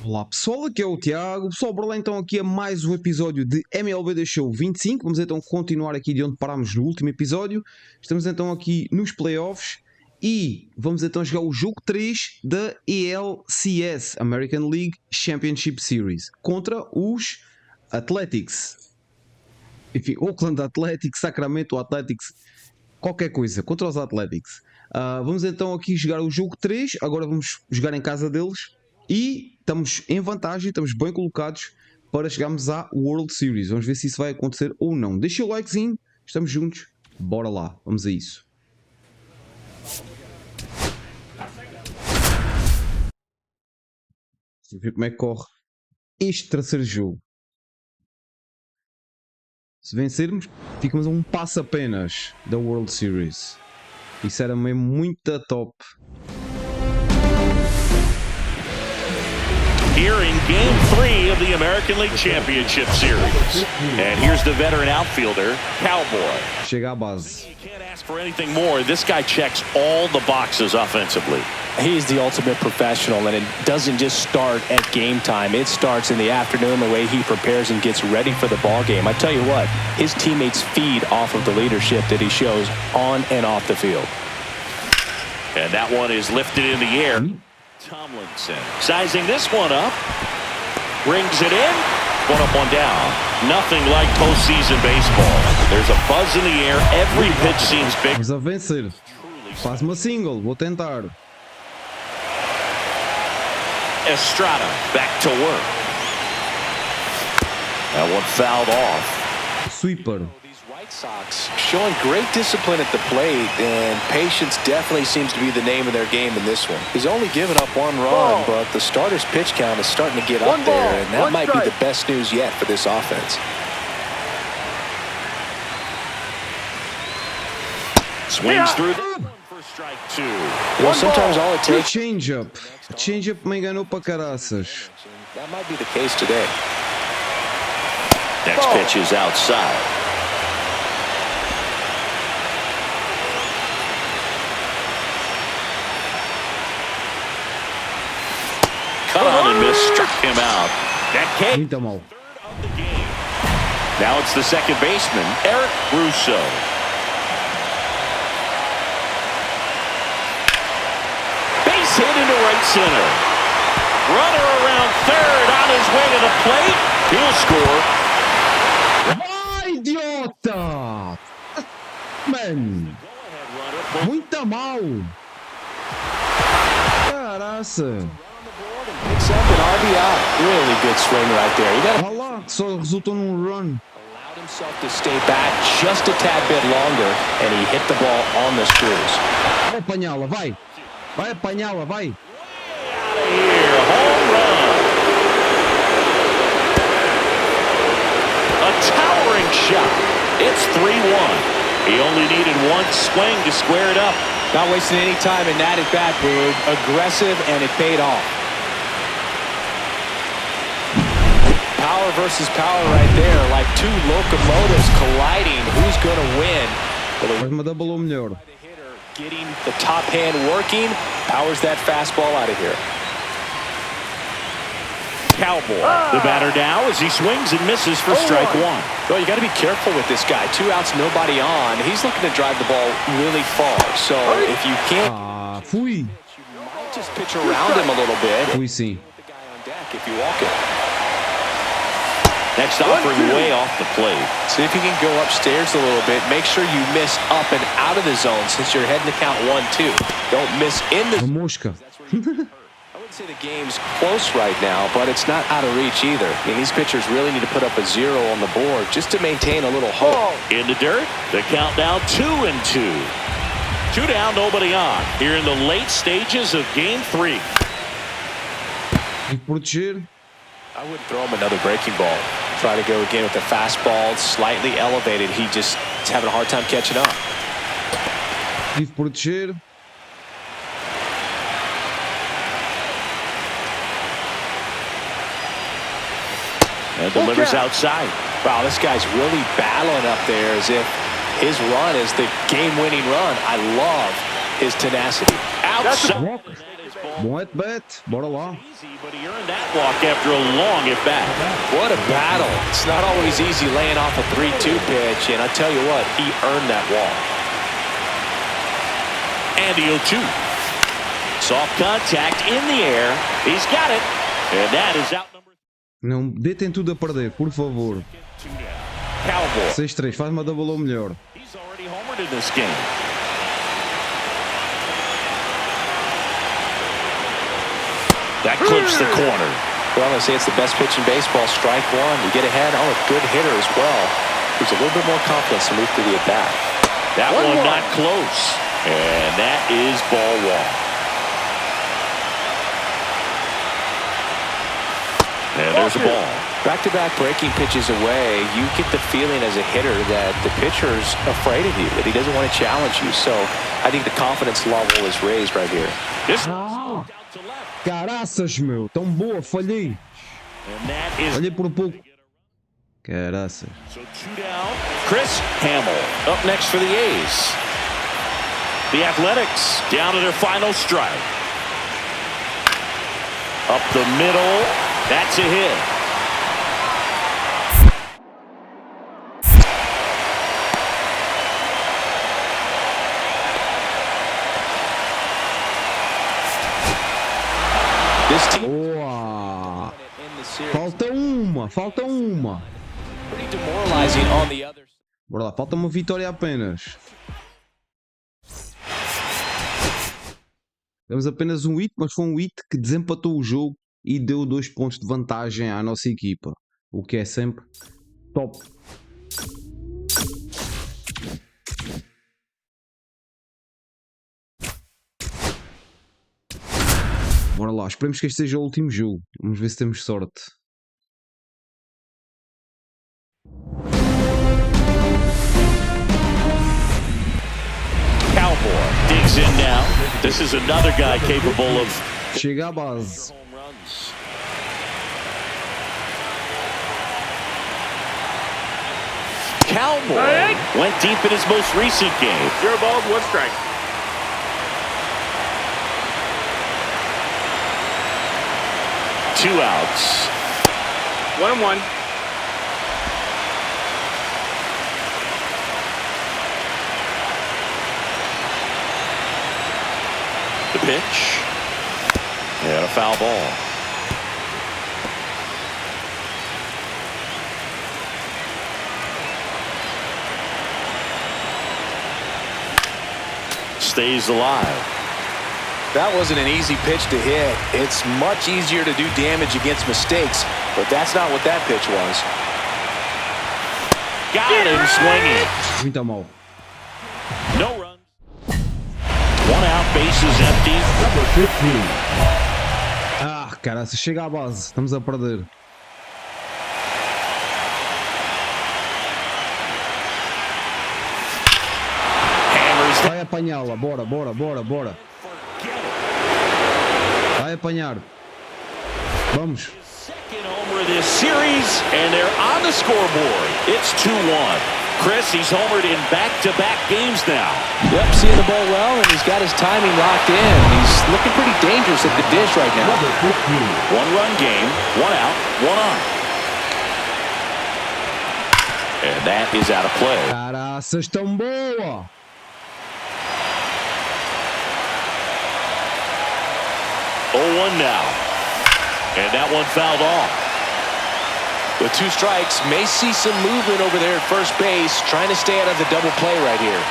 Olá pessoal, aqui é o Tiago. Pessoal, bora lá então aqui a mais um episódio de MLB The Show 25. Vamos então continuar aqui de onde parámos no último episódio. Estamos então aqui nos playoffs e vamos então jogar o jogo 3 da ALCS, American League Championship Series, contra os Athletics. Enfim, Oakland Athletics, Sacramento Athletics, qualquer coisa, contra os Athletics. Vamos então aqui jogar o jogo 3, agora vamos jogar em casa deles. E estamos em vantagem, estamos bem colocados para chegarmos à World Series. Vamos ver se isso vai acontecer ou não. Deixa o likezinho, estamos juntos, bora lá, vamos a isso. Vamos ver como é que corre este terceiro jogo. Se vencermos, ficamos a um passo apenas da World Series. Isso era mesmo muito top. Here in Game 3 of the American League Championship Series. And here's the veteran outfielder, Cowboy. Chega à base. You can't ask for anything more. This guy checks all the boxes offensively. He's the ultimate professional, and it doesn't just start at game time. It starts in the afternoon, the way he prepares and gets ready for the ball game. I tell you what, his teammates feed off of the leadership that he shows on and off the field. And that one is lifted in the air. Tomlinson sizing this one up, brings it in, one up, one down. Nothing like postseason baseball. There's a buzz in the air. Every pitch seems big. Vamos a vencer. Faz uma single, vou tentar. Estrada back to work. That one fouled off. Sweeper. White Sox showing great discipline at the plate, and patience definitely seems to be the name of their game in this one. He's only given up one run, but the starter's pitch count is starting to get up there, and that might be the best news yet for this offense. Swings through for strike two. You know, sometimes all it takes... Change-up. Change-up me enganou para caraças. That might be the case today. Next pitch is outside. Cut on and miss, struck him out. That came Muito mal. of the game. Now it's the second baseman, Eric Russo. Base hit into right center. Runner around third on his way to the plate. He'll score. Vai, idiota! Man, muito mal. Caraca. Picks up an RBI. Really good swing right there. You got Olha lá, só resultou num run. allowed himself to stay back just a tad bit longer, and he hit the ball on the screws. Vai apanhá-la, vai. Vai apanhá-la, vai. Here, home run. A towering shot. It's 3-1. He only needed one swing to square it up. Not wasting any time in that at bat, Boog. Aggressive, and it paid off. Power versus power right there, like two locomotives colliding. Who's going to win? Faz uma double ou melhor. The hitter getting the top hand working, powers that fastball out of here. Cowboy. The batter now as he swings and misses for strike one. Well, you got to be careful with this guy. 2 outs, nobody on. He's looking to drive the ball really far. So if you can't, Fui. you might just pitch around him a little bit. Fui sim. Put the guy on deck if you walk it. Next offering way off the plate. See if you can go upstairs a little bit. Make sure you miss up and out of the zone since you're heading to count 1-2. Don't miss in the Uma mosca. I wouldn't say the game's close right now, but it's not out of reach either. I mean, these pitchers really need to put up a 0 on the board just to maintain a little hope. In the dirt, the count now 2-2. 2 down, nobody on. Here in the late stages of Game 3. Tem que proteger. I wouldn't throw him another breaking ball. Try to go again with the fastball, slightly elevated. He's having a hard time catching up. Tive que proteger. And delivers outside. Wow, this guy's really battling up there as if his run is the game-winning run. I love his tenacity. Outside. Bom at-bat, bora lá. What a battle. It's not always easy laying off a 3-2 pitch, and I tell you what, he earned that walk. And the 0-2. Soft contact in the air. He's got it. And that is out number. Não detem tudo a perder, por favor. 6-3, faz uma double ou melhor. He's already homered in this game. That clips the corner. Well, I say it's the best pitch in baseball. Strike one. You get ahead. Oh, a good hitter as well. There's a little bit more confidence to move through the at-bat. That one not close. And that is ball one. And there's a ball. Back-to-back breaking pitches away, you get the feeling as a hitter that the pitcher's afraid of you, that he doesn't want to challenge you. So I think the confidence level is raised right here. Caraças, meu. Tão boa, falhei. Falhei por pouco. Caraças. So 2 down. Chris Hamill up next for the A's. The Athletics down to their final strike. Up the middle. That's a hit. This team. Boa. Falta uma. Pretty demoralizing on the others. Bora lá, falta uma vitória apenas. Temos apenas um hit, mas foi um hit que desempatou o jogo e deu 2 pontos de vantagem à nossa equipa, o que é sempre top. Bora lá, esperemos que este seja o último jogo. Vamos ver se temos sorte. Cowboy digs in now. This is another guy capable of chega à base. Cowboy went deep in his most recent game. 0 balls, 1 strike. Two outs. 1-1. The pitch. And a foul ball. Stays alive. That wasn't an easy pitch to hit. It's much easier to do damage against mistakes, but that's not what that pitch was. Got him swinging. Muito mal. No runs. 1 out, bases empty. Number 15. Ah, cara, se chega à base, estamos a perder. Vai apanhá-la, bora. Vai apanhar. Vamos. Second homer of this series, and they're on the scoreboard. It's 2-1. Chris, he's homered in back-to-back games now. Yep, seeing the ball well, and he's got his timing locked in. He's looking pretty dangerous at the dish right now. 1-run game, 1 out, 1 on. And that is out of play. Caraças, tão boa! 0-1 now. And that one fouled off. With 2 strikes, may see some movement over there at first base, trying to stay out of the double play right here.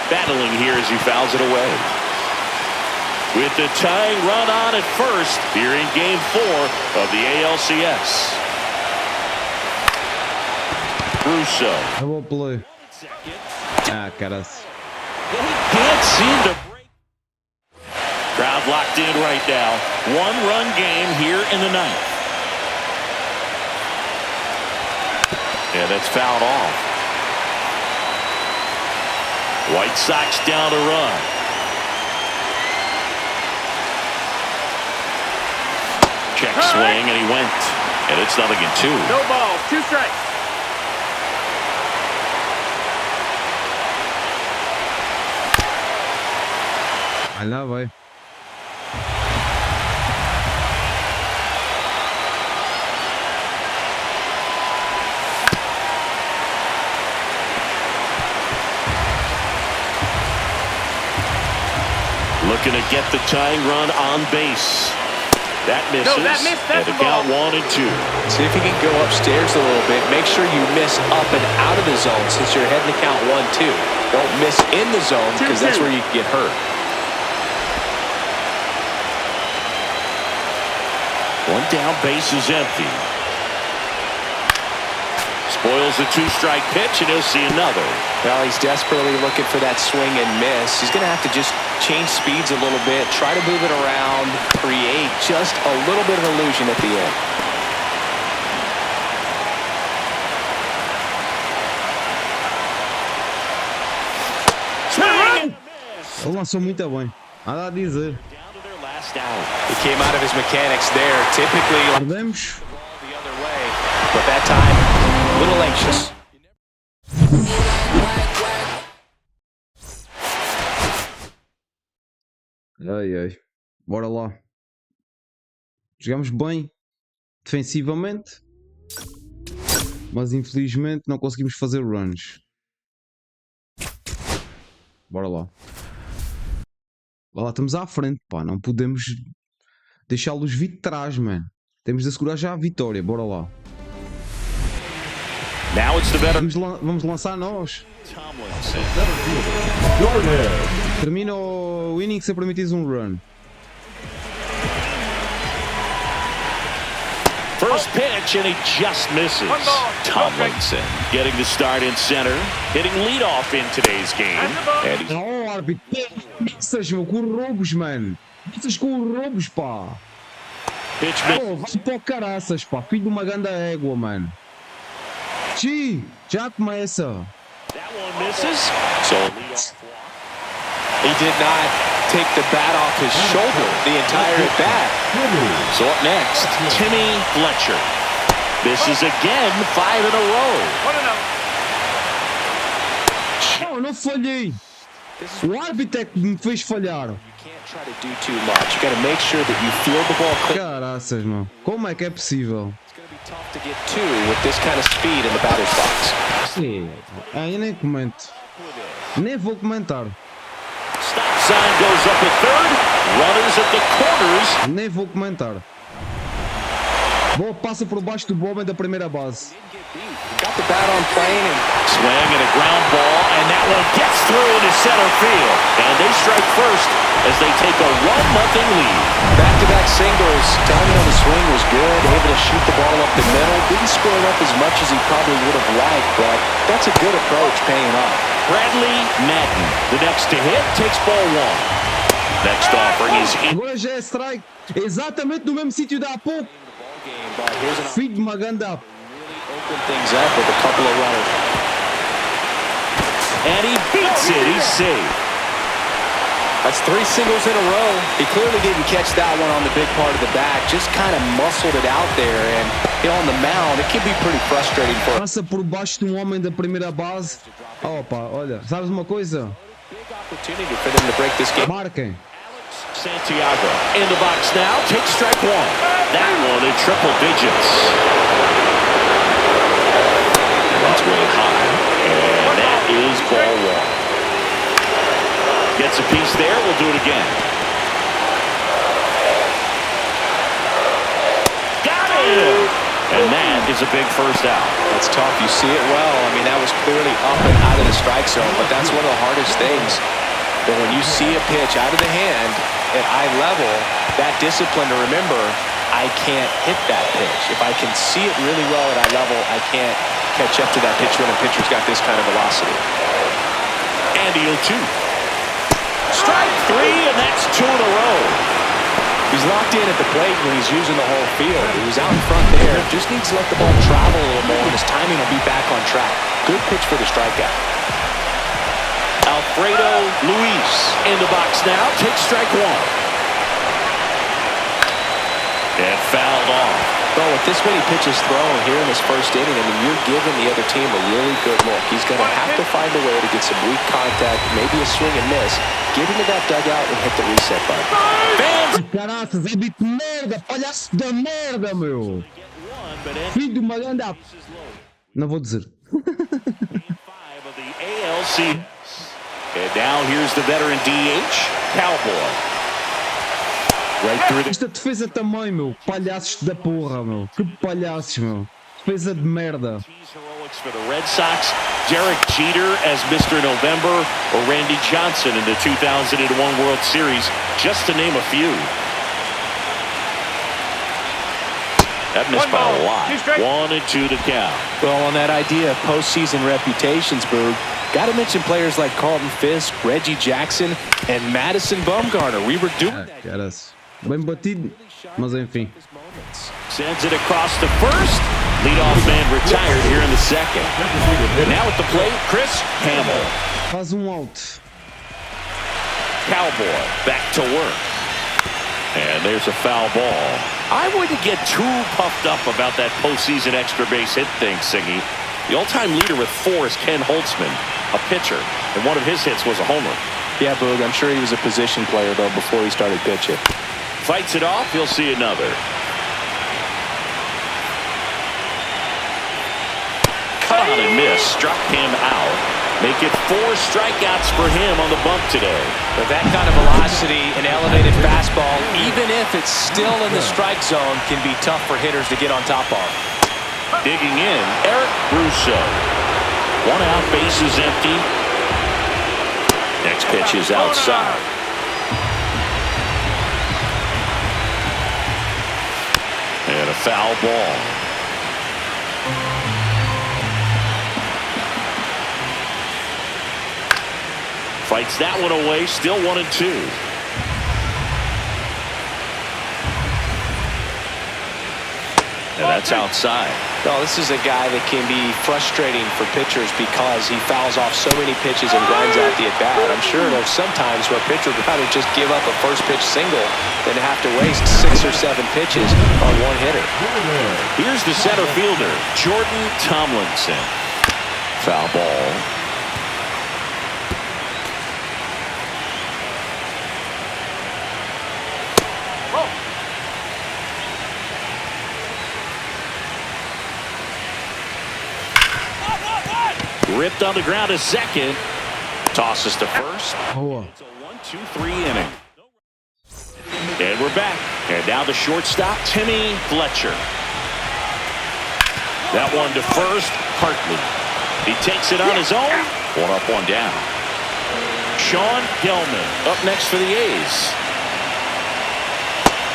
Battling here as he fouls it away. With the tying run on at first here in Game 4 of the ALCS. Russo. Double play. Ah, caraças. He can't seem to break. Crowd locked in right now. 1-run game here in the 9th. Yeah, that's fouled off. White Sox down a run. Check swing, and he went. And it's 0-2. No balls, 2 strikes. Vai lá, vai. Looking to get the tying run on base. That misses. No, that missed. That's and a the ball. count 1 and 2. See if you can go upstairs a little bit. Make sure you miss up and out of the zone since you're heading to count 1-2. Don't miss in the zone because that's where you can get hurt. One down, base is empty. Spoils the 2-strike pitch, and he'll see another. Well, he's desperately looking for that swing and miss. He's going to have to just change speeds a little bit, try to move it around, create just a little bit of illusion at the end. Swing! Ele lançou muito bem. Nada a dizer. Down to their last out. He came out of his mechanics there. Typically, Perdemos. the other way, but that time, a little anxious. Ai, ai. Bora lá. Jogamos bem defensivamente, mas infelizmente não conseguimos fazer runs. Bora lá. Lá estamos à frente, pá. Não podemos deixá-los vir de trás, mano. Temos de assegurar já a vitória. Bora lá. Now it's the better. Vamos lançar nós. Tomlinson. Termina o inning se permitires um run. First pitch, and he just misses. Tomlinson getting the start in center, hitting leadoff in today's game. And he's Oh, árbitro. Essas, meu, com roubos, mano. Essas com roubos, pá. pitch Oh, vai para o caraças, pá. Filho de uma ganda égua, mano. Já começa. That one misses. So leadoff walk. He did not take the bat off his shoulder the entire at bat. So up next, Timmy Fletcher. Misses again, 5 in a row. Oh, não falhei. O árbitro é que me fez falhar. You can't try to do too much. You got to make sure that you feel the ball clear. Caraças, meu. Como é que é possível? It's going to be tough to get two with this kind of speed in the batter's box. Sim. Eu nem comento. Nem vou comentar. Stop sign goes up at third. Runners at the corners. Nem vou comentar. Boa passa por baixo do homem da primeira base. Got the bat on plane and Swing and a ground ball, and that one gets through into center field. And they strike first as they take a 1-0 lead. back-to-back singles. Timing on the swing was good. Able to shoot the ball up the middle. Didn't square it up as much as he probably would have liked, but that's a good approach paying off. Bradley Madden, the next to hit, takes ball 1. Next offering is in. Agora já é strike. Exatamente no mesmo sítio da há pouco. But here's an Filho de uma ganda. open things up with a couple of runners. And he beats it. He's safe. That's 3 singles in a row. He clearly didn't catch that one on the big part of the bat. Just kind of muscled it out there. And on the mound, it can be pretty frustrating for him. Passa por baixo de um homem da primeira base. Opa, olha, sabes uma coisa? Big opportunity for them to break this game. Marquem. Santiago in the box now. Takes strike 1. That one in triple digits. That's way high. And that is ball 1. Gets a piece there. We'll do it again. Got him! And that is a big first out. That's tough. You see it well. I mean, that was clearly up and out of the strike zone, but that's one of the hardest things. But when you see a pitch out of the hand at eye level, that discipline to remember, I can't hit that pitch. If I can see it really well at eye level, I can't catch up to that pitch when a pitcher's got this kind of velocity. And he'll 2. Strike 3, and that's 2 in a row. He's locked in at the plate when he's using the whole field. He was out in front there. Just needs to let the ball travel a little more, and his timing will be back on track. Good pitch for the strikeout. Alfredo Luis in the box now. Takes strike 1. And fouled off. Well, with this many pitches thrown here in this first inning, I mean, you're giving the other team a really good look. He's going to have to find a way to get some weak contact, maybe a swing and miss, get into that dugout and hit the reset button. Caraças, é de merda, palhaço da merda, meu. Filho de uma grande... Não vou dizer. And now here's the veteran DH, Cowboy. Right through the... Esta defesa também, meu. Palhaços da porra, meu. Que palhaços, meu. Defesa de merda. Heroics for the Red Sox, Derek Jeter as Mr. November, or Randy Johnson in the 2001 World Series, just to name a few. That missed by a lot. 1-2 to count. Well, on that idea of postseason reputations, Boog, got to mention players like Carlton Fisk, Reggie Jackson, and Madison Bumgarner. We were doing that. Caraças. Bem batido, mas enfim. Sends it across the first. Leadoff man retired here in the second. Now at the plate, Chris Hamill. Faz out. Cowboy back to work. And there's a foul ball. I wouldn't get too puffed up about that postseason extra base hit thing, Siggy. The all-time leader with 4 is Ken Holtzman, a pitcher, and one of his hits was a homer. Yeah, Boog, I'm sure he was a position player, though, before he started pitching. Fights it off, he'll see another. Cut on and miss, struck him out. Make it 4 strikeouts for him on the bump today. But that kind of velocity and elevated fastball, even if it's still in the strike zone, can be tough for hitters to get on top of. Digging in, Eric Russo. 1 out, bases empty. Next pitch is outside. And a foul ball. Fights that one away, still 1-2. And that's outside. Well, this is a guy that can be frustrating for pitchers because he fouls off so many pitches and grinds out the at-bat. I'm sure there's some times where a pitcher would rather just give up a first pitch single than have to waste 6 or 7 pitches on one hitter. Here's the center fielder, Jordan Tomlinson. Foul ball. Ripped on the ground to second. Tosses to first. It's a 1-2-3 inning. And we're back. And now the shortstop, Timmy Fletcher. That one to first, Hartley. He takes it on his own. 1 up, 1 down. Sean Gelman up next for the A's.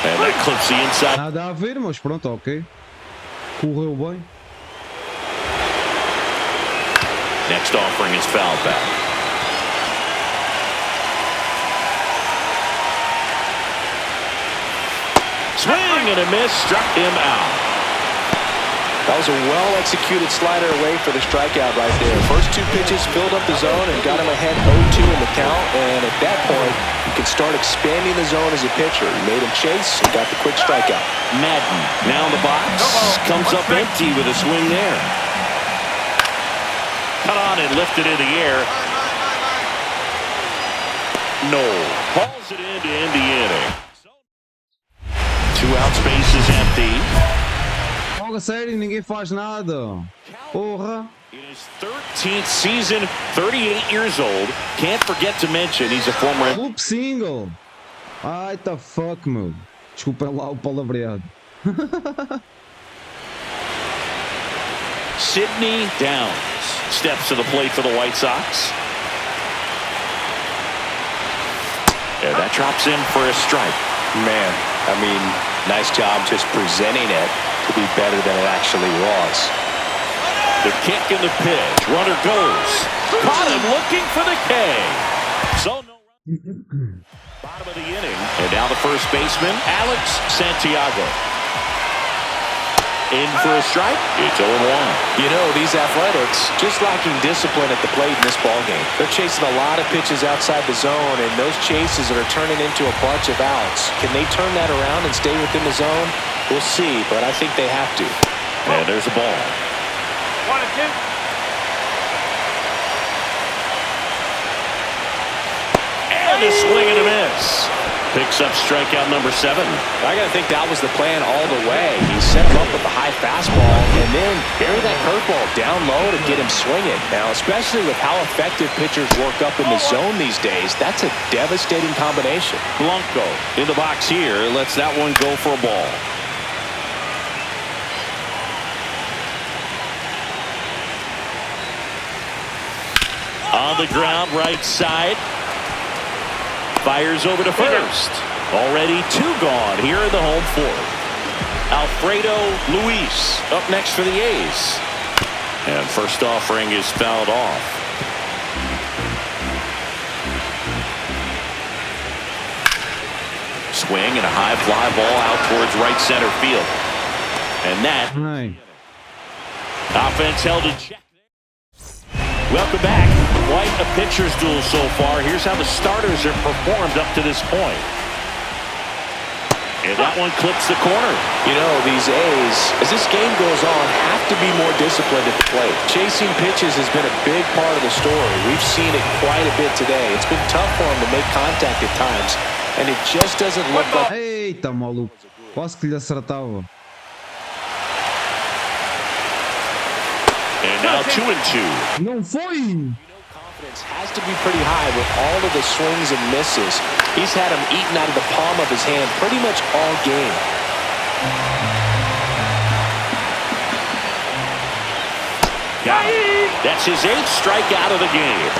And that clips the inside. Nada a ver, mas pronto, ok. Correu bem. Next offering is fouled back. Swing and a miss, struck him out. That was a well-executed slider away for the strikeout right there. First 2 pitches filled up the zone and got him ahead 0-2 in the count. And at that point, you can start expanding the zone as a pitcher. He made him chase and got the quick strikeout. Madden now in the box. Comes up empty with a swing there. Cut on and lifted in the air. No. Hauls it in to end the inning. 2 out, space is empty. Joga sério, ninguém faz nada. Porra. In his 13th season, 38 years old. Can't forget to mention he's a former... Loop single. Ai, the fuck, meu. Desculpa lá o palavreado. Sidney Downs steps to the plate for the White Sox. And that drops in for a strike. Man, I mean, nice job just presenting it to be better than it actually was. The kick and the pitch. Runner goes. Caught him looking for the K. So no run. Bottom of the inning. And now the first baseman, Alex Santiago. In for a strike. It's 0-1. You know, these Athletics just lacking discipline at the plate in this ballgame. They're chasing a lot of pitches outside the zone, and those chases are turning into a bunch of outs. Can they turn that around and stay within the zone? We'll see, but I think they have to. And there's a ball. 1-2. And a swing and a miss. Picks up strikeout number 7. I got to think that was the plan all the way. He set him up with a high fastball and then bury that curveball down low to get him swinging. Now, especially with how effective pitchers work up in the zone these days, that's a devastating combination. Blanco in the box here. Lets that one go for a ball. On the ground, right side. Fires over to first. Already 2 gone here in the home fourth. Alfredo Luis up next for the A's. And first offering is fouled off. Swing and a high fly ball out towards right center field. And that offense held in check. Welcome back. Quite a pitcher's duel so far. Here's how the starters have performed up to this point. And that one clips the corner. You know, these A's, as this game goes on, have to be more disciplined at the plate. Chasing pitches has been a big part of the story. We've seen it quite a bit today. It's been tough for them to make contact at times, and it just doesn't look like... Eita, maluco. Quase que lhe acertava. And now 2-2. Não foi! Confidence has to be pretty high with all of the swings and misses. He's had them eaten out of the palm of his hand pretty much all game. Got it. That's his 8th strikeout of the game.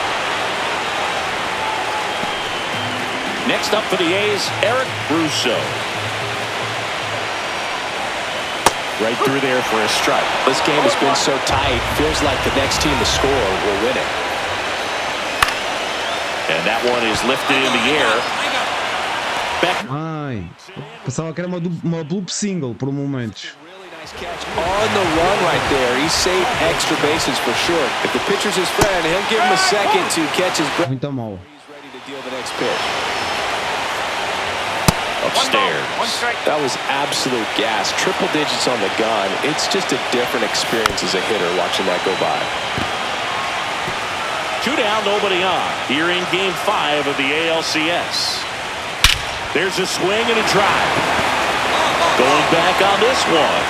Next up for the A's, Eric Russo. Right through there for a strike. This game has been so tight, feels like the next team to score will win it. And that one is lifted in the air. Back. Ai, pensava que era uma bloop single por um momento. Really nice catch on the run right there. He saved extra bases for sure. If the pitcher's his friend, he'll give him a second to catch his breath. Muito mal. He's ready to deal the next pitch. Upstairs. That was absolute gas. Triple digits on the gun. It's just a different experience as a hitter watching that go by. 2 down, nobody on. Here in Game 5 of the ALCS. There's a swing and a drive. Going back on this one.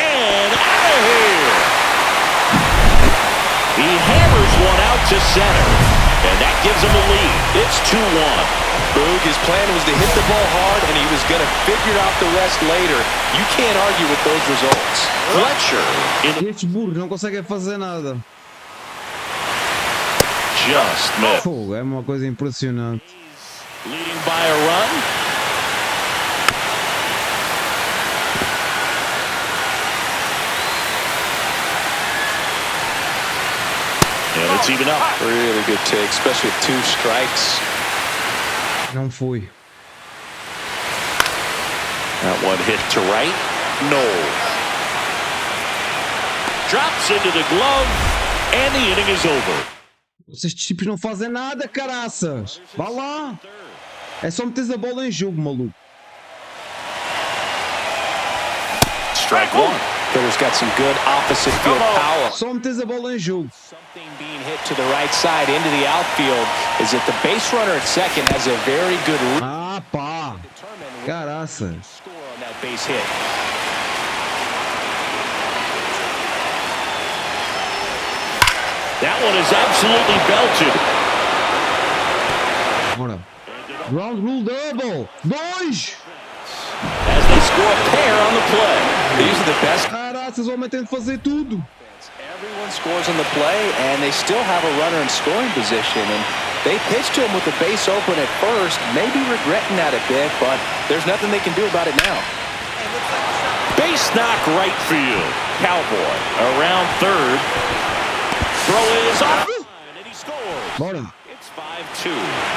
And out of here. He hammers one out to center. And that gives him a lead. It's 2-1. Boog, his plan was to hit the ball hard, and he was going to figure out the rest later. You can't argue with those results. Fletcher. Estes burros não conseguem fazer nada. Just missed. Fogo, é uma coisa impressionante. Leading by a run. And it's even up. Really good take, especially with 2 strikes. Não foi. That one hit to right. No. Drops into the glove. And the inning is over. Esses tipos não fazem nada, caraças. Vá lá. É só meter a bola em jogo, maluco. Strike 1. Hitter's got some good opposite field power. Só meter a bola em jogo. Something being hit to the right side into the outfield is that the base runner at second has a very good Ah, pá. Caraça. score on that base hit. That one is absolutely belted. Bora. Ground rule double. 2. As they score a pair on the play. These are the best. Caraças, o homem tem de fazer tudo. Everyone scores on the play, and they still have a runner in scoring position. And they pitched to him with the base open at first, maybe regretting that a bit, but there's nothing they can do about it now. Base knock right field. Cowboy around third. Throw is off. And he scores. Bora. It's 5-2.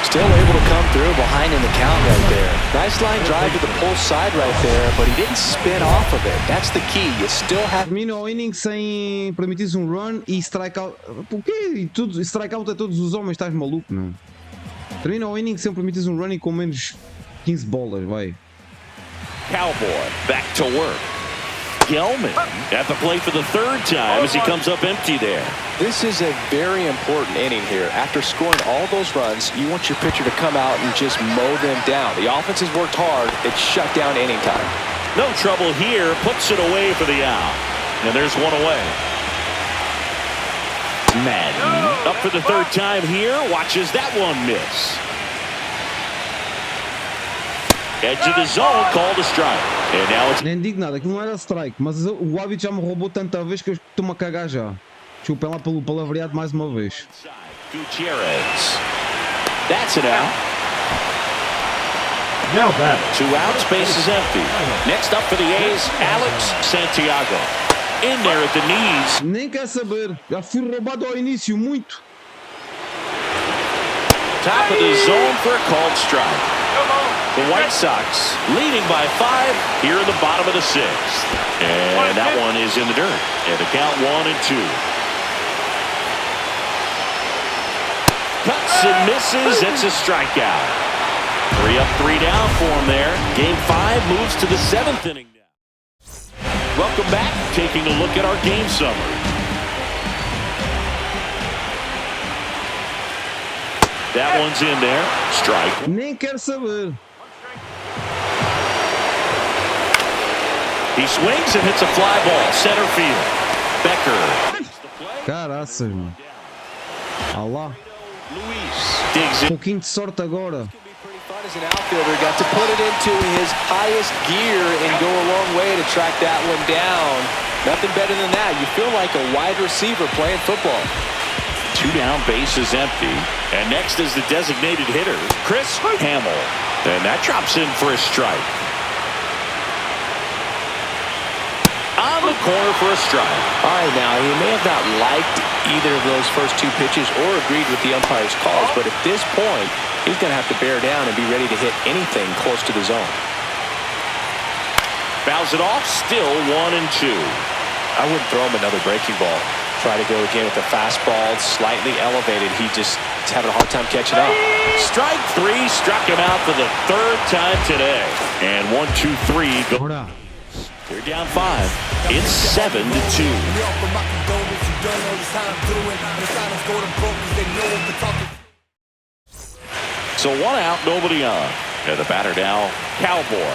Still able to come through behind in the count right there. Nice line drive to the pull side right there, but he didn't spin off of it. That's the key. You still have... Termina o inning sem permitir um run e strikeout. Por quê? Strikeout a todos os homens, estás maluco, não? Termina o inning sem permitir um run e com menos 15 bolas, vai. Cowboy back to work. Gelman at the plate for the third time as he comes up empty there. This is a very important inning here. After scoring all those runs, you want your pitcher to come out and just mow them down. The offense has worked hard. It's shut down inning time. No trouble here. Puts it away for the out. And there's one away. Madden up for the third time here. Watches that one miss. Edge of the zone, called a strike. And now it's... Nem digo nada, aquilo não era strike, mas o árbitro já me roubou tanta vez que eu estou-me a cagar já. Desculpem lá pelo palavreado mais uma vez. Gutierrez. That's it out. Now that. 2 outs, base is empty. Next up for the A's, Alex Santiago. In there at the knees. Nem quer saber, já fui roubado ao início, muito. Top of the zone for a called strike. The White Sox leading by 5 here in the bottom of the 6th. And that one is in the dirt. And the count 1-2. Cuts and misses. It's a strikeout. 3 up, 3 down for him there. Game 5 moves to the 7th inning now. Welcome back. Taking a look at our game summary. That one's in there. Strike. Nem quero saber. He swings and hits a fly ball. Center field. Becker. Caraças, mano. Ah lá. Luis digs Um in. pouquinho de sorte agora. As an outfielder, got to put it into his highest gear and go a long way to track that one down. Nothing better than that. You feel like a wide receiver playing football. 2 down, base is empty. And next is the designated hitter, Chris Hamill. And that drops in for a strike. On the corner for a strike. All right, now, he may have not liked either of those first 2 pitches or agreed with the umpire's calls, but at this point, he's going to have to bear down and be ready to hit anything close to the zone. Fouls it off, still 1-2. I wouldn't throw him another breaking ball. Try to go again with the fastball, slightly elevated. He's having a hard time catching up. Strike 3, struck him out for the 3rd time today. And 1-2-3. Go. Ora. They're down 5. It's 7-2. So 1 out, nobody on. And the batter now, Cowboy.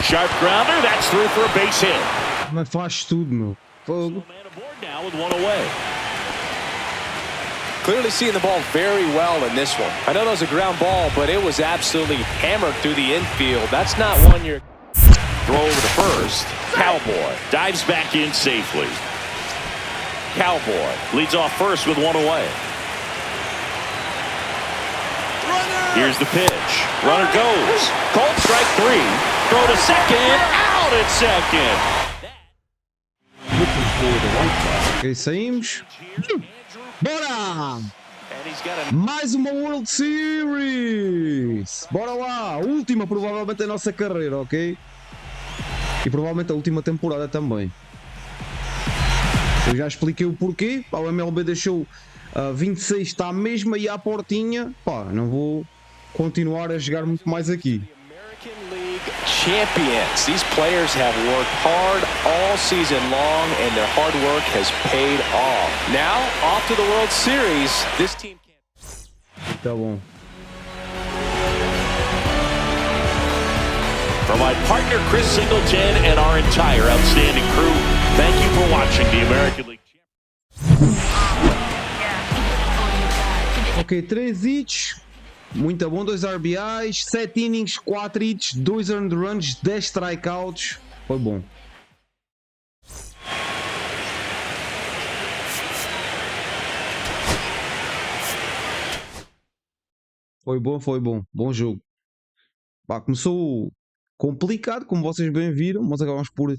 Sharp grounder, that's through for a base hit. Mas faz tudo, meu. Fogo. Man aboard now with 1 away. Clearly seeing the ball very well in this one. I know that was a ground ball, but it was absolutely hammered through the infield. That's not one you're... Throw over to first. Cowboy dives back in safely. Cowboy leads off first with 1 away. Here's the pitch. Runner goes. Cold strike 3. Throw to second. Out at second. Ok, saímos. Bora! Mais uma World Series! Bora lá! Última, provavelmente, da nossa carreira, ok? E provavelmente a última temporada também. Eu já expliquei o porquê. Pá, o MLB The Show 26 está mesmo aí à portinha. Pá, não vou continuar a jogar muito mais aqui. Champions. These players have worked hard all season long, and their hard work has paid off. Now, off to the World Series. This team can't... Tá bom. For my partner Chris Singleton and our entire outstanding crew, thank you for watching the American League. Ok, 3 hits. Muito bom, 2 RBIs, 7 innings, 4 hits, 2 earned runs, 10 strikeouts. Foi bom. Foi bom, foi bom. Bom jogo. Pá, começou complicado, como vocês bem viram, mas acabamos por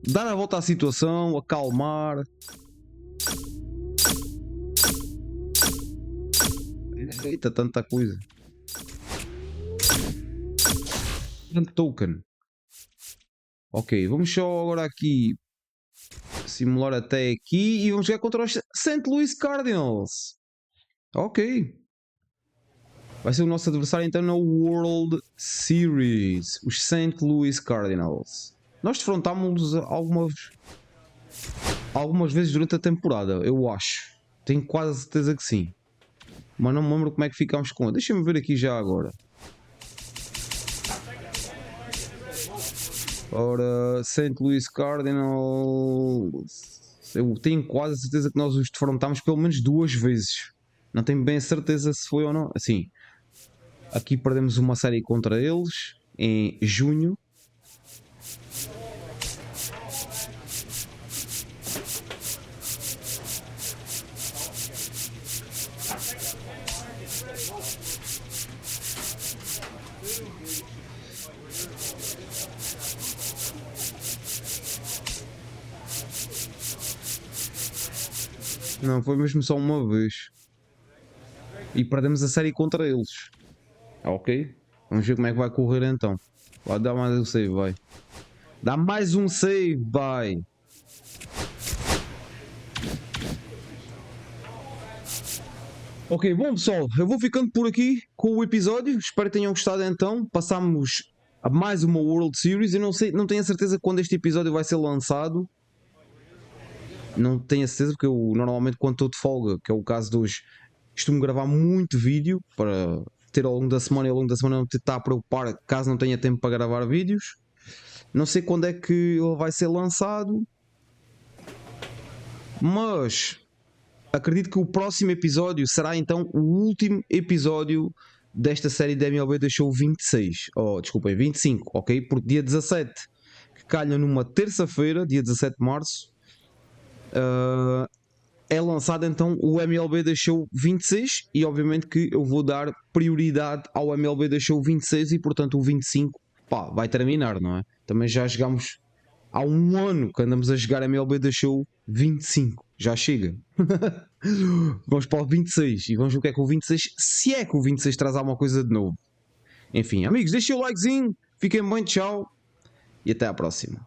dar a volta à situação, acalmar. Eita, tanta coisa. Tanto token. Ok, vamos só agora aqui simular até aqui e vamos jogar contra os St. Louis Cardinals. Ok. Vai ser o nosso adversário então na World Series. Os St. Louis Cardinals. Nós defrontámos-los algumas vezes durante a temporada, eu acho. Tenho quase certeza que sim. Mas não me lembro como é que ficámos com ele. Deixa-me ver aqui já agora. Ora, St. Louis Cardinals. Eu tenho quase certeza que nós os defrontámos pelo menos 2 vezes. Não tenho bem a certeza se foi ou não. Assim, aqui perdemos uma série contra eles em junho. Não, foi mesmo só uma vez. E perdemos a série contra eles. Ok? Vamos ver como é que vai correr então. Vai dar mais um save, vai. Dá mais um save, vai. Ok, bom pessoal, eu vou ficando por aqui com o episódio. Espero que tenham gostado então. Passámos a mais uma World Series. Eu não sei, não tenho a certeza quando este episódio vai ser lançado. Não tenho a certeza porque eu normalmente quando estou de folga, que é o caso de hoje, costumo gravar muito vídeo para ter ao longo da semana e ao longo da semana não te estar a preocupar caso não tenha tempo para gravar vídeos. Não sei quando é que ele vai ser lançado, mas acredito que o próximo episódio será então o último episódio desta série da MLB The Show 26, desculpem, 25, ok? Porque dia 17, que calha numa terça-feira, dia 17 de março, é lançado então o MLB The Show 26 e obviamente que eu vou dar prioridade ao MLB The Show 26 e portanto o 25 pá, vai terminar, não é? Também já jogámos há um ano que andamos a jogar MLB The Show 25, já chega. Vamos para o 26 e vamos ver o que é que o 26, se é que o 26 traz alguma coisa de novo. Enfim, amigos, deixem o likezinho, fiquem bem, tchau e até à próxima.